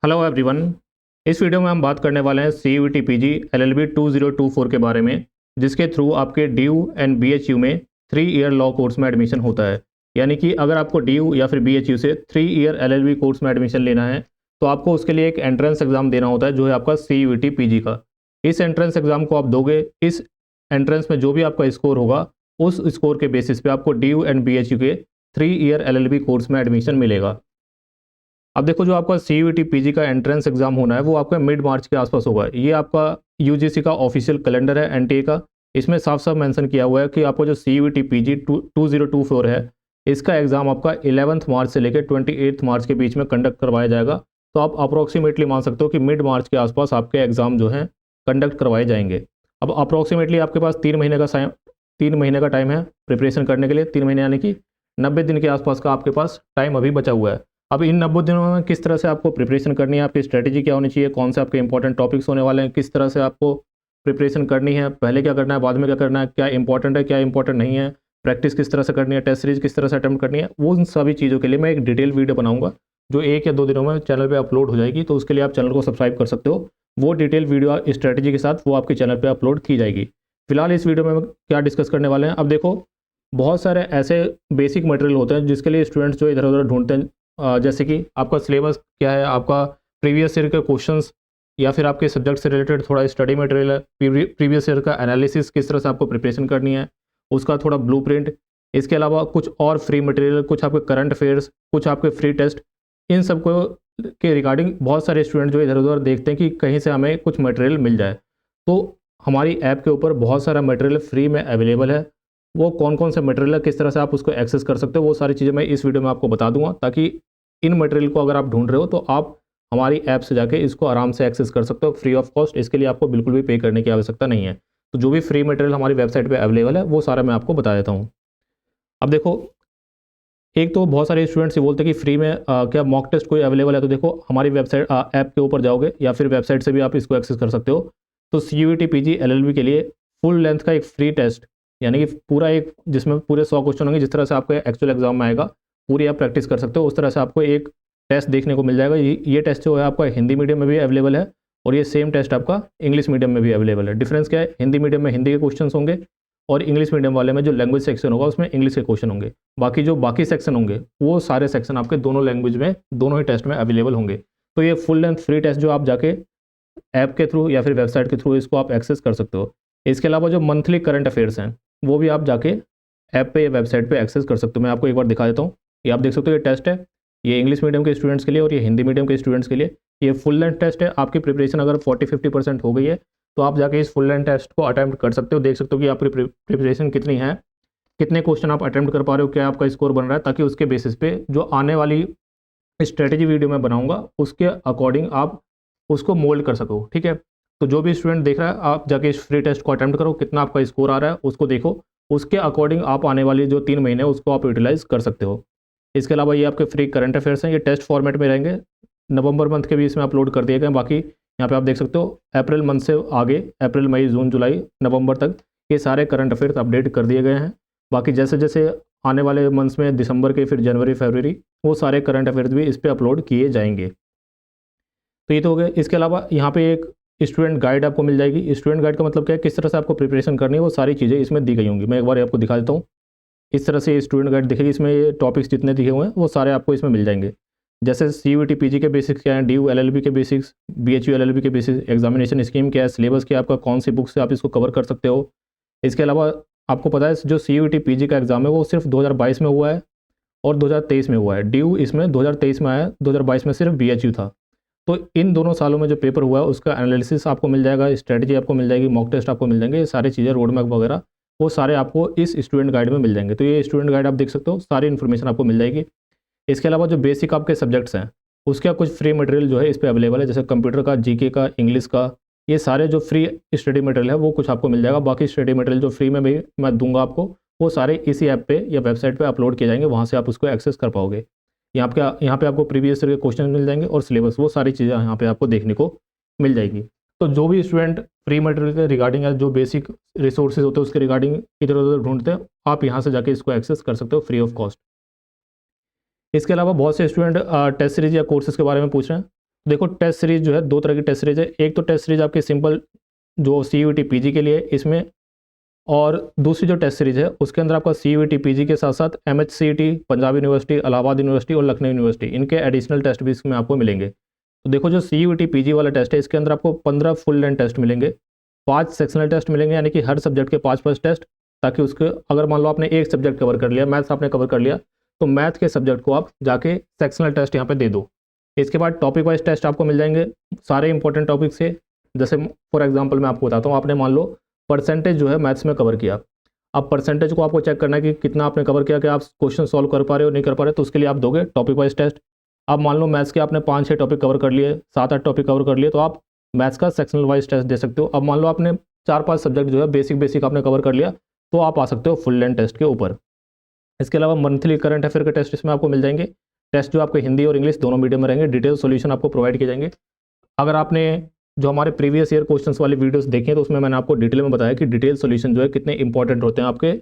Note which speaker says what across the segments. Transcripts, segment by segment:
Speaker 1: Hello everyone. इस video में हम बात करने वाले हैं CUET PG LLB 2024 के बारे में, जिसके थ्रू आपके DU एंड BHU में 3 ईयर लॉ कोर्स में एडमिशन होता है। यानी कि अगर आपको DU या फिर BHU से 3 ईयर LLB कोर्स में एडमिशन लेना है तो आपको उसके लिए एक एंट्रेंस एग्ज़ाम देना होता है, जो है आपका CUET PG का। इस एंट्रेंस एग्ज़ाम को आप दोगे, इस एंट्रेंस में जो भी आपका स्कोर होगा उस स्कोर के बेसिस पे आपको DU एंड BHU के 3 ईयर LLB कोर्स में एडमिशन मिलेगा। अब देखो, जो आपका CUET PG का एंट्रेंस एग्जाम होना है वो आपका मिड मार्च के आसपास होगा। ये आपका UGC का ऑफिशियल कैलेंडर है NTA का। इसमें साफ साफ मेंशन किया हुआ है कि आपको जो CUET PG 2024 है, इसका एग्ज़ाम आपका 11 मार्च से लेकर 28 मार्च के बीच में कंडक्ट करवाया जाएगा। तो आप अप्रॉक्सीमेटली मान सकते हो कि मिड मार्च के आसपास आपके एग्ज़ाम जो हैं कंडक्ट करवाए जाएंगे। अब अप्रॉक्सीमेटली आपके पास 3 महीने का टाइम है प्रिपरेशन करने के लिए। 3 महीने यानी कि 90 दिन के आसपास का आपके पास टाइम अभी बचा हुआ है। अब इन 90 दिनों में किस तरह से आपको प्रिपरेशन करनी है, आपकी स्ट्रेटजी क्या होनी चाहिए, कौन से आपके इंपॉर्टेंट टॉपिक्स होने वाले हैं, किस तरह से आपको प्रिपरेशन करनी है, पहले क्या करना है, बाद में क्या करना है, क्या इंपॉर्टेंट है, क्या इंपॉर्टेंट नहीं है, प्रैक्टिस किस तरह से करनी है, टेस्ट सीरीज किस तरह से अटेम्प्ट करनी है, वो उन सभी चीज़ों के लिए मैं एक डिटेल वीडियो बनाऊंगा जो 1 या 2 दिनों में चैनल पर अपलोड हो जाएगी। तो उसके लिए आप चैनल को सब्सक्राइब कर सकते हो। वो डिटेल वीडियो स्ट्रेटजी के साथ वो आपके चैनल पर अपलोड की जाएगी। फिलहाल इस वीडियो में क्या डिस्कस करने वाले हैं, अब देखो, बहुत सारे ऐसे बेसिक मटेरियल होते हैं जिसके लिए स्टूडेंट्स जो इधर उधर ढूंढते हैं। जैसे कि आपका सिलेबस क्या है, आपका प्रीवियस ईयर के क्वेश्चंस या फिर आपके सब्जेक्ट से रिलेटेड थोड़ा स्टडी मटेरियल है, प्रीवियस ईयर का एनालिसिस किस तरह से आपको प्रिपरेशन करनी है, उसका थोड़ा ब्लूप्रिंट। इसके अलावा कुछ और फ्री मटेरियल, कुछ आपके करंट अफेयर्स, कुछ आपके फ्री टेस्ट, इन सब को के रिगार्डिंग बहुत सारे स्टूडेंट जो इधर उधर देखते हैं कि कहीं से हमें कुछ मटेरियल मिल जाए। तो हमारी ऐप के ऊपर बहुत सारा मटेरियल फ्री में अवेलेबल है। वो कौन कौन से मटेरियल है, किस तरह से आप उसको एक्सेस कर सकते हो, वो सारी चीज़ें मैं इस वीडियो में आपको बता दूंगा, ताकि इन मटेरियल को अगर आप ढूंढ रहे हो तो आप हमारी ऐप से जाके इसको आराम से एक्सेस कर सकते हो फ्री ऑफ कॉस्ट। इसके लिए आपको बिल्कुल भी पे करने की आवश्यकता नहीं है। तो जो भी फ्री मटेरियल हमारी वेबसाइट पे अवेलेबल है वो सारा मैं आपको बता देता हूँ। अब देखो, एक तो बहुत सारे स्टूडेंट्स ये बोलते हैं कि फ्री में क्या मॉक टेस्ट कोई अवेलेबल है। तो देखो, हमारी वेबसाइट ऐप के ऊपर जाओगे या फिर वेबसाइट से भी आप इसको एक्सेस कर सकते हो। तो CUET PG LLB के लिए फुल लेंथ का एक फ्री टेस्ट, यानी कि पूरा एक, जिसमें पूरे 100 क्वेश्चन होंगे, जिस तरह से आपके एक्चुअल एग्जाम में आएगा पूरी आप प्रैक्टिस कर सकते हो, उस तरह से आपको एक टेस्ट देखने को मिल जाएगा। ये टेस्ट जो है आपका हिंदी मीडियम में भी अवेलेबल है और ये सेम टेस्ट आपका इंग्लिश मीडियम में भी अवेलेबल है। डिफरेंस क्या है, हिंदी मीडियम में हिंदी के क्वेश्चन होंगे और इंग्लिश मीडियम वाले में जो लैंग्वेज सेक्शन होगा उसमें इंग्लिश के क्वेश्चन होंगे। बाकी सेक्शन होंगे वो सारे सेक्शन आपके दोनों लैंग्वेज में, दोनों ही टेस्ट में अवेलेबल होंगे। तो ये फुल लेंथ फ्री टेस्ट जो आप जाके ऐप के थ्रू या फिर वेबसाइट के थ्रू इसको आप एक्सेस कर सकते हो। इसके अलावा जो मंथली करंट अफेयर्स हैं वो भी आप जाके ऐप पे या वेबसाइट पे एक्सेस कर सकते हो। मैं आपको एक बार दिखा देता हूँ। ये आप देख सकते हो, ये टेस्ट है, ये इंग्लिश मीडियम के स्टूडेंट्स के लिए और ये हिंदी मीडियम के स्टूडेंट्स के लिए। ये फुल लेंथ टेस्ट है। आपकी प्रिपरेशन अगर 40-50% हो गई है तो आप जाके इस फुल लेंथ टेस्ट को अटैम्प्ट कर सकते हो। देख सकते हो कि आपकी प्रिपरेशन कितनी है, कितने क्वेश्चन आप अटैम्प्ट कर पा रहे हो, क्या आपका स्कोर बन रहा है, ताकि उसके बेसिस पे जो आने वाली स्ट्रेटेजी वीडियो मैं बनाऊंगा उसके अकॉर्डिंग आप उसको मोल्ड कर सको। ठीक है, तो जो भी स्टूडेंट देख रहा है, आप जाके इस फ्री टेस्ट को अटैम्प्ट करो, कितना आपका स्कोर आ रहा है उसको देखो, उसके अकॉर्डिंग आप आने वाली जो 3 महीने उसको आप यूटिलाइज कर सकते हो। इसके अलावा ये आपके फ्री करंट अफेयर्स हैं, ये टेस्ट फॉर्मेट में रहेंगे। नवंबर मंथ के भी इसमें अपलोड कर दिए गए। बाकी यहाँ पे आप देख सकते हो अप्रैल मंथ से आगे, अप्रैल मई जून जुलाई नवंबर तक ये सारे करंट अफेयर्स अपडेट कर दिए गए हैं। बाकी जैसे जैसे आने वाले मंथ्स में दिसंबर के, फिर जनवरी फरवरी, वो सारे करंट अफेयर्स भी इस पर अपलोड किए जाएंगे। तो ये तो हो गया। इसके अलावा यहाँ पे एक स्टूडेंट गाइड आपको मिल जाएगी। स्टूडेंट गाइड का मतलब क्या है, किस तरह से आपको प्रिपरेशन करनी है, वो सारी चीज़ें इसमें दी गई होंगी। मैं एक बार आपको दिखा देता हूँ। इस तरह से स्टूडेंट गाइड दिखेगी। इसमें ये टॉपिक्स जितने दिखे हुए हैं वो सारे आपको इसमें मिल जाएंगे। जैसे CUET PG के बेसिक्स क्या हैं, DU LLB के बेसिक्स, BHU LLB के बेसिक्स, एग्जामिनेशन स्कीम क्या है, सिलेबस क्या है आपका, कौन सी बुक से आप इसको कवर कर सकते हो। इसके अलावा आपको पता है जो CUET PG का एग्ज़ाम है वो सिर्फ 2022 में हुआ है और 2023 में हुआ है। DU इसमें 2023 में आया, 2022 में सिर्फ BHU था। तो इन दोनों सालों में जो पेपर हुआ है उसका एनालिसिस आपको मिल जाएगा, स्ट्रेटजी आपको मिल जाएगी, मॉक टेस्ट आपको मिल जाएंगे, ये सारी चीज़ें, रोड मैप वगैरह वो सारे आपको इस स्टूडेंट गाइड में मिल जाएंगे। तो ये स्टूडेंट गाइड आप देख सकते हो, सारी इन्फॉर्मेशन आपको मिल जाएगी। इसके अलावा जो बेसिक आपके सब्जेक्ट्स हैं उसका कुछ फ्री मटेरियल जो है इस पर अवेलेबल है, जैसे कंप्यूटर का, GK का, इंग्लिश का, ये सारे जो फ्री स्टडी मटेरियल है वो कुछ आपको मिल जाएगा। बाकी स्टडी मटेरियल जो फ्री में भी मैं दूंगा आपको, वो सारे इसी ऐप पे या वेबसाइट पे अपलोड किए जाएंगे, वहाँ से आप उसको एक्सेस कर पाओगे। यहाँ पे आपको प्रीवियस ईयर के क्वेश्चन मिल जाएंगे और सिलेबस, वो सारी चीज़ें यहाँ पे आपको देखने को मिल जाएगी। तो जो भी स्टूडेंट फ्री मटेरियल के रिगार्डिंग या जो बेसिक रिसोर्सेज होते हैं उसके रिगार्डिंग इधर उधर ढूंढते हैं, आप यहाँ से जाके इसको एक्सेस कर सकते हो फ्री ऑफ कॉस्ट। इसके अलावा बहुत से स्टूडेंट टेस्ट सीरीज या कोर्सेज के बारे में पूछ रहे हैं। देखो टेस्ट सीरीज जो है दो तरह की टेस्ट सीरीज है। एक तो टेस्ट सीरीज आपकी सिंपल जो CUET PG के लिए इसमें, और दूसरी जो टेस्ट सीरीज है उसके अंदर आपका CUET PG के साथ साथ MHCET, Punjab university, Allahabad university और लखनऊ यूनिवर्सिटी, इनके एडिशनल टेस्ट भी इसमें आपको मिलेंगे। तो देखो जो CUET PG वाला टेस्ट है इसके अंदर आपको 15 फुल लेंथ टेस्ट मिलेंगे, 5 सेक्शनल टेस्ट मिलेंगे, यानी कि हर सब्जेक्ट के 5 टेस्ट, ताकि उसके अगर मान लो आपने एक सब्जेक्ट कवर कर लिया, मैथ्स आपने कवर कर लिया, तो मैथ के सब्जेक्ट को आप जाके सेक्शनल टेस्ट यहाँ पे दे दो। इसके बाद टॉपिक वाइज टेस्ट आपको मिल जाएंगे सारे इंपॉर्टेंट टॉपिक से। जैसे फॉर एग्जांपल मैं आपको बताता हूँ, आपने मान लो परसेंटेज जो है मैथ्स में कवर किया, अब परसेंटेज को आपको चेक करना है कि कितना आपने कवर किया, कि आप क्वेश्चन सॉल्व कर पा रहे हो नहीं कर पा रहे, तो उसके लिए आप दोगे टॉपिक वाइज टेस्ट। अब मान लो मैथ्स के आपने 5-6 टॉपिक कवर कर लिए, 7-8 टॉपिक कवर कर लिए, तो आप मैथ्स का सेक्शनल वाइज टेस्ट दे सकते हो। अब मान लो आपने 4-5 सब्जेक्ट जो है बेसिक आपने कवर कर लिया, तो आप आ सकते हो फुल लेंथ टेस्ट के ऊपर। इसके अलावा मंथली करंट अफेयर के टेस्ट इसमें आपको मिल जाएंगे। टेस्ट जो आपके हिंदी और इंग्लिश दोनों मीडियम में रहेंगे, डिटेल सॉल्यूशन आपको प्रोवाइड किए जाएंगे। अगर आपने जो हमारे प्रीवियस ईयर क्वेश्चंस वाली वीडियोस देखे हैं तो उसमें मैंने आपको डिटेल में बताया कि डिटेल सॉल्यूशन जो है कितने इंपॉर्टेंट होते हैं आपके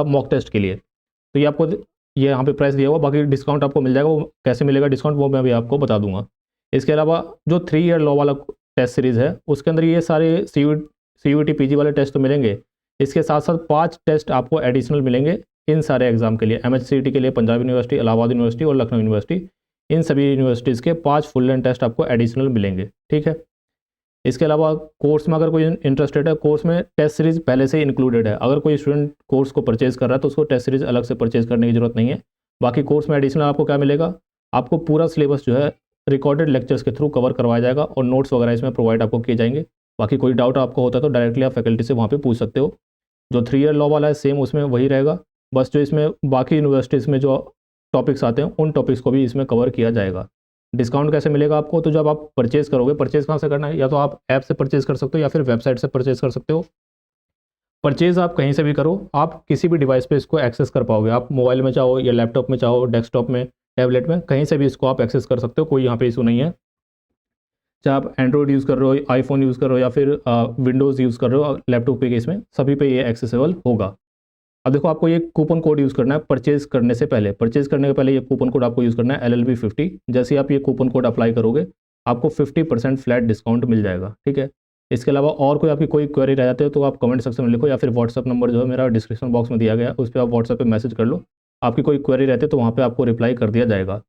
Speaker 1: मॉक टेस्ट के लिए। तो ये आपको ये यहाँ पे प्राइस दिया हुआ, बाकी डिस्काउंट आपको मिल जाएगा, वो कैसे मिलेगा डिस्काउंट वो मैं अभी आपको बता दूंगा। इसके अलावा जो 3 ईयर लॉ वाला टेस्ट सीरीज़ है उसके अंदर ये सारे CUET PG वाले टेस्ट तो मिलेंगे, इसके साथ साथ 5 टेस्ट आपको एडिशनल मिलेंगे इन सारे एग्जाम के लिए। MHCET के लिए पंजाब यूनिवर्सिटी, इलाहाबाद यूनिवर्सिटी और लखनऊ यूनिवर्सिटी, इन सभी यूनिवर्सिटीज़ के 5 फुल लेंथ टेस्ट आपको एडिशनल मिलेंगे, ठीक है। इसके अलावा कोर्स में अगर कोई इंटरेस्टेड है, कोर्स में टेस्ट सीरीज़ पहले से इंक्लूडेड है। अगर कोई स्टूडेंट कोर्स को परचेज़ कर रहा है तो उसको टेस्ट सीरीज़ अलग से परचेज़ करने की ज़रूरत नहीं है। बाकी कोर्स में एडिशनल आपको क्या मिलेगा, आपको पूरा सिलेबस जो है रिकॉर्डेड लेक्चर्स के थ्रू कवर करवाया जाएगा और नोट्स वगैरह इसमें प्रोवाइड आपको किए जाएंगे। बाकी कोई डाउट आपको होता है तो डायरेक्टली आप फैकल्टी से वहाँ पे पूछ सकते हो। जो 3 ईयर लॉ वाला है सेम उसमें वही रहेगा, बस जो इसमें बाकी यूनिवर्सिटीज़ में जो टॉपिक्स आते हैं उन टॉपिक्स को भी इसमें कवर किया जाएगा। डिस्काउंट कैसे मिलेगा आपको, तो जब आप परचेज़ करोगे, परचेज़ कहाँ से करना है, या तो आप ऐप से परचेज़ कर सकते हो या फिर वेबसाइट से परचेज़ कर सकते हो। परचेज़ आप कहीं से भी करो, आप किसी भी डिवाइस पे इसको एक्सेस कर पाओगे। आप मोबाइल में चाहो या लैपटॉप में चाहो, डेस्कटॉप में, टैबलेट में, कहीं से भी इसको आप एक्सेस कर सकते हो, कोई यहाँ पे इशू नहीं है। चाहे आप एंड्रॉयड यूज़ कर रहे हो, आईफोन यूज़ कर रहे हो या फिर विंडोज़ यूज़ कर रहे हो लैपटॉप पे केस में, सभी पे ये एक्सेसिबल होगा। अब देखो आपको ये कूपन कोड यूज़ करना है परचेज़ करने से पहले। परचेज़ करने के पहले ये कूपन कोड आपको यूज़ करना है LLB50। जैसे ही आप ये कूपन कोड अप्लाई करोगे आपको 50% फ्लैट डिस्काउंट मिल जाएगा, ठीक है। इसके अलावा और कोई आपकी कोई क्वेरी रह जाते हो तो आप कमेंट सेक्शन में लिखो, या फिर व्हाट्सअप नंबर जो है मेरा डिस्क्रिप्शन बॉक्स में दिया गया है, उस पर आप व्हाट्सअप पे मैसेज कर लो। आपकी कोई क्वेरी रहती है तो वहाँ पर आपको रिप्लाई कर दिया जाएगा,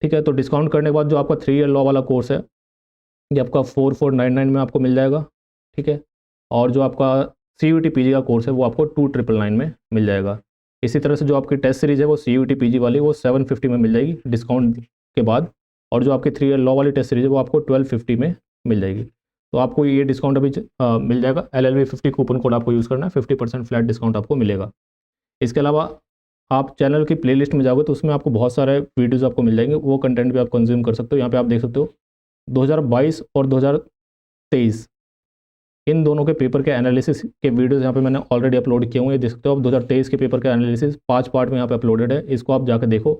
Speaker 1: ठीक है। तो डिस्काउंट करने के बाद जो आपका 3 ईयर लॉ वाला कोर्स है ये आपका 4499 में आपको मिल जाएगा, ठीक है। और जो आपका CUET PG का कोर्स है वो आपको 2999 में मिल जाएगा। इसी तरह से जो आपकी टेस्ट सीरीज़ है वो CUET PG वाली वो 750 में मिल जाएगी डिस्काउंट के बाद, और जो आपकी 3 ईयर लॉ वाली टेस्ट सीरीज़ है वो आपको 1250 में मिल जाएगी। तो आपको ये डिस्काउंट अभी मिल जाएगा। LLB50 कूपन कोड आपको यूज़ करना है, 50% फ्लैट डिस्काउंट आपको मिलेगा। इसके अलावा आप चैनल की प्लेलिस्ट में जाओगे तो उसमें आपको बहुत सारे वीडियोज़ आपको मिल जाएंगे, वो कंटेंट भी आप कंज्यूम कर सकते हो। यहाँ पर आप देख सकते हो 2022 और 2023 इन दोनों के पेपर के एनालिसिस के वीडियोस यहाँ पे मैंने ऑलरेडी अपलोड किए हुए हैं, देख सकते हो आप। 2023 के पेपर का एनालिसिस 5 पार्ट में यहाँ पे अपलोडेड है, इसको आप जाकर देखो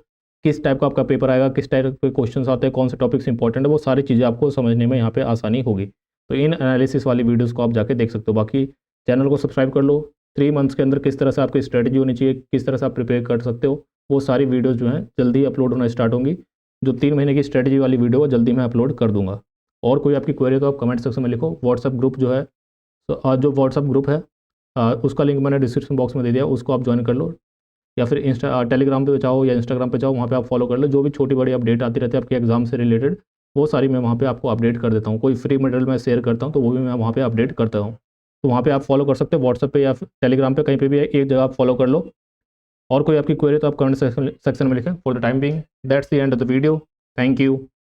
Speaker 1: किस टाइप का आपका पेपर आएगा, किस टाइप के क्वेश्चंस आते हैं, कौन से टॉपिक्स इंपॉर्टेंट है, वो सारी चीज़ें आपको समझने में यहाँ पे आसानी होगी। तो इन एनालिसिस वाली वीडियोज़ को आप जाके देख सकते हो। बाकी चैनल को सब्सक्राइब कर लो। 3 मंथ्स के अंदर किस तरह से आपकी स्ट्रेटजी होनी चाहिए, किस तरह से आप प्रिपेयर कर सकते हो, वो सारी वीडियोज़ जो हैं जल्दी अपलोड होना स्टार्ट होंगी। जो 3 महीने की स्ट्रेटजी वाली वीडियो है जल्दी मैं अपलोड कर दूँगा। और कोई आपकी क्वेरी तो आप कमेंट सेक्शन में लिखो। व्हाट्सअप ग्रुप जो है, तो जो व्हाट्सअप ग्रुप है उसका लिंक मैंने डिस्क्रिप्शन बॉक्स में दे दिया, उसको आप ज्वाइन कर लो, या फिर टेलीग्राम पे चाहो या इंस्टाग्राम पे चाहो, वहाँ पे आप फॉलो कर लो। जो भी छोटी बड़ी अपडेट आती रहती है आपके एग्जाम से रिलेटेड, वो सारी मैं वहाँ पे आपको अपडेट कर देता हूँ। कोई फ्री मटेरियल मैं शेयर करता हूँ तो वो भी मैं वहाँ पे अपडेट करता हूँ। तो वहाँ पे आप फॉलो कर सकते हो, व्हाट्सअप पे या फिर टेलीग्राम पे, कहीं पे भी एक जगह आप फॉलो कर लो। और कोई आपकी क्वेरी तो आप कमेंट सेक्शन में लिखें। For the time being that's the end of the video. Thank you.